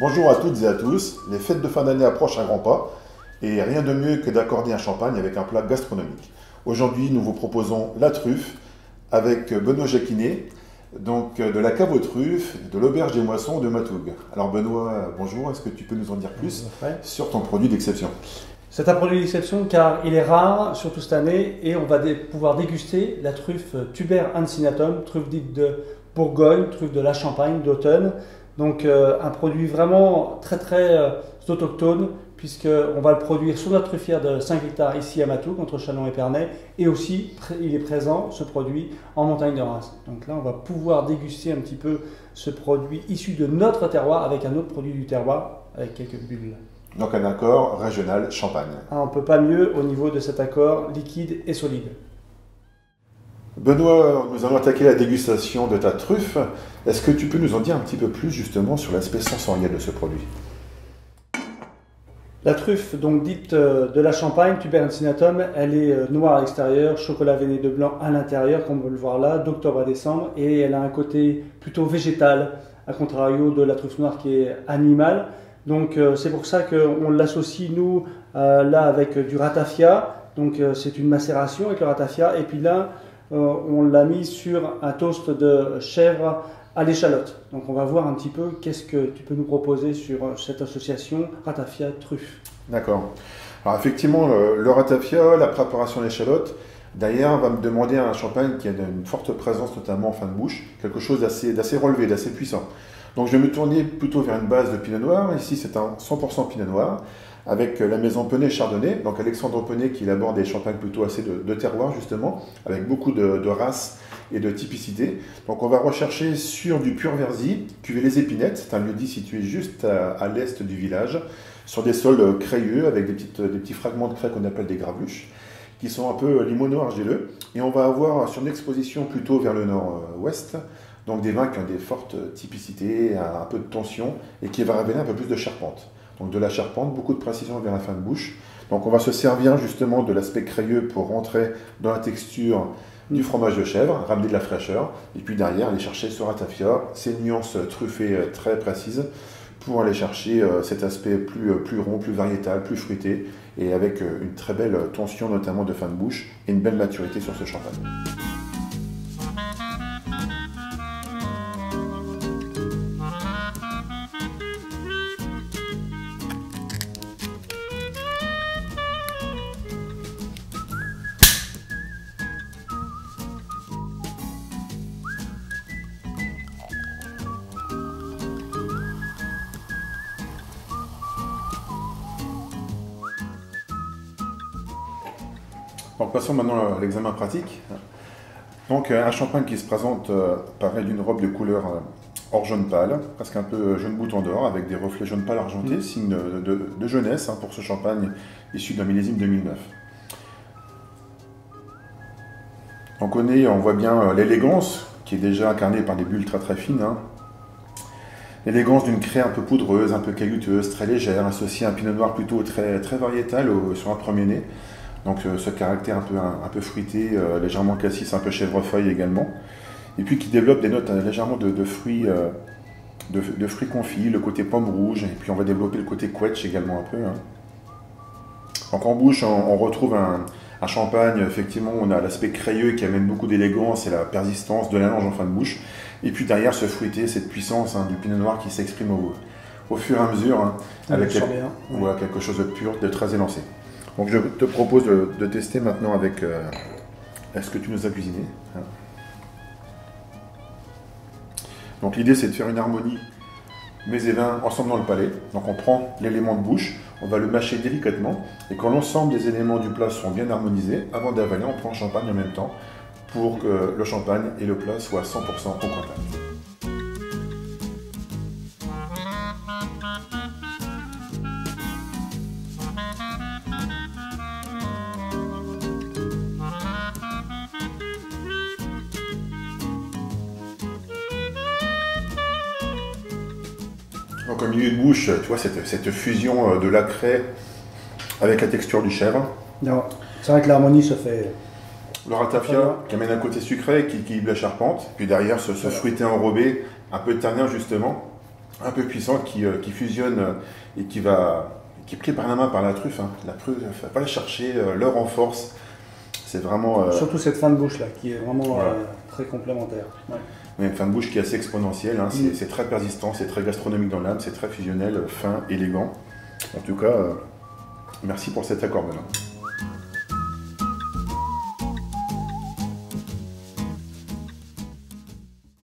Bonjour à toutes et à tous, les fêtes de fin d'année approchent à grands pas et rien de mieux que d'accorder un champagne avec un plat gastronomique. Aujourd'hui, nous vous proposons la truffe avec Benoît Jacquinet, donc de la cave aux truffes, de l'auberge des moissons de Matoug. Alors Benoît, bonjour, est-ce que tu peux nous en dire plus sur ton produit d'exception? C'est un produit d'exception car il est rare, surtout cette année, et on va pouvoir déguster la truffe Tuber ancinatum, truffe dite de Bourgogne, truffe de la Champagne, d'automne. Donc un produit vraiment très autochtone, puisqu'on va le produire sur notre truffière de 5 hectares ici à Matoug, entre Châlons et Pernay, et aussi il est présent, ce produit, en montagne de Reims. Donc là, on va pouvoir déguster un petit peu ce produit issu de notre terroir avec un autre produit du terroir, avec quelques bulles. Donc un accord régional champagne. On ne peut pas mieux au niveau de cet accord liquide et solide. Benoît, nous allons attaquer la dégustation de ta truffe. Est-ce que tu peux nous en dire un petit peu plus justement sur l'aspect sensoriel de ce produit? La truffe, donc dite de la Champagne, Tuber ancinatum, elle est noire à l'extérieur, chocolat veiné de blanc à l'intérieur, comme on peut le voir là, d'octobre à décembre, et elle a un côté plutôt végétal, à contrario de la truffe noire qui est animale. Donc c'est pour ça qu'on l'associe, nous, là avec du ratafia. Donc c'est une macération avec le ratafia. Et puis là, on l'a mis sur un toast de chèvre à l'échalote. Donc on va voir un petit peu qu'est-ce que tu peux nous proposer sur cette association ratafia-truffe. D'accord. Alors effectivement, le ratafia, la préparation à l'échalote, d'ailleurs, va me demander un champagne qui a une forte présence, notamment en fin de bouche, quelque chose d'assez relevé, d'assez puissant. Donc je vais me tourner plutôt vers une base de pinot noir. Ici, c'est un 100% pinot noir avec la maison Penet Chardonnay. Donc Alexandre Penet qui élabore des champagnes plutôt assez de terroir, justement, avec beaucoup de races et de typicité. Donc on va rechercher sur du pur Verzy, cuvée Les Épinettes. C'est un lieu-dit situé juste à l'est du village, sur des sols crayeux avec des petits fragments de craie qu'on appelle des gravuches, qui sont un peu limono-argileux. Et on va avoir sur une exposition plutôt vers le nord-ouest, donc des vins qui ont des fortes typicités, un peu de tension, et qui va révéler un peu plus de charpente. Donc de la charpente, beaucoup de précision vers la fin de bouche. Donc on va se servir justement de l'aspect crayeux pour rentrer dans la texture du fromage de chèvre, ramener de la fraîcheur, et puis derrière aller chercher ce ratafia, ces nuances truffées très précises, pour aller chercher cet aspect plus rond, plus variétal, plus fruité, et avec une très belle tension notamment de fin de bouche, et une belle maturité sur ce champagne. Donc passons maintenant à l'examen pratique. Donc un champagne qui se présente paré d'une robe de couleur or jaune pâle, presque un peu jaune bouton d'or, avec des reflets jaune pâle argentés, signe de jeunesse pour ce champagne issu d'un millésime 2009. Donc on voit bien l'élégance qui est déjà incarnée par des bulles très fines. L'élégance d'une craie un peu poudreuse, un peu caillouteuse, très légère, associée à un pinot noir plutôt très variétal sur un premier nez. Donc ce caractère un peu fruité, légèrement cassis, un peu chèvrefeuille également. Et puis qui développe des notes légèrement de fruits confits, le côté pomme rouge, et puis on va développer le côté quetch également un peu. Donc en bouche, on retrouve un champagne, effectivement, on a l'aspect crayeux qui amène beaucoup d'élégance et la persistance de la lange en fin de bouche. Et puis derrière ce fruité, cette puissance du pinot noir qui s'exprime au fur et à mesure, avec quelque chose de pur, de très élancé. Donc je te propose de tester maintenant avec ce que tu nous as cuisiné. Donc l'idée c'est de faire une harmonie mets et vins ensemble dans le palais. Donc on prend l'élément de bouche, on va le mâcher délicatement, et quand l'ensemble des éléments du plat sont bien harmonisés, avant d'avaler, on prend le champagne en même temps pour que le champagne et le plat soient 100% au contact. Donc au milieu de bouche, tu vois cette fusion de la craie avec la texture du chèvre. C'est vrai que l'harmonie se fait. Le ratafia qui amène un côté sucré qui équilibre la charpente. Puis derrière ce fruité enrobé, un peu de tannins justement, un peu puissant qui fusionne et qui est pris par la main par la truffe. Hein. La truffe, il ne faut pas la chercher, le renforce. C'est vraiment. Surtout cette fin de bouche là, qui est vraiment très complémentaire. Ouais. Une fin de bouche qui est assez exponentielle. Hein. C'est très persistant, c'est très gastronomique dans l'âme, c'est très fusionnel, fin, élégant. En tout cas, merci pour cet accord, Benoît.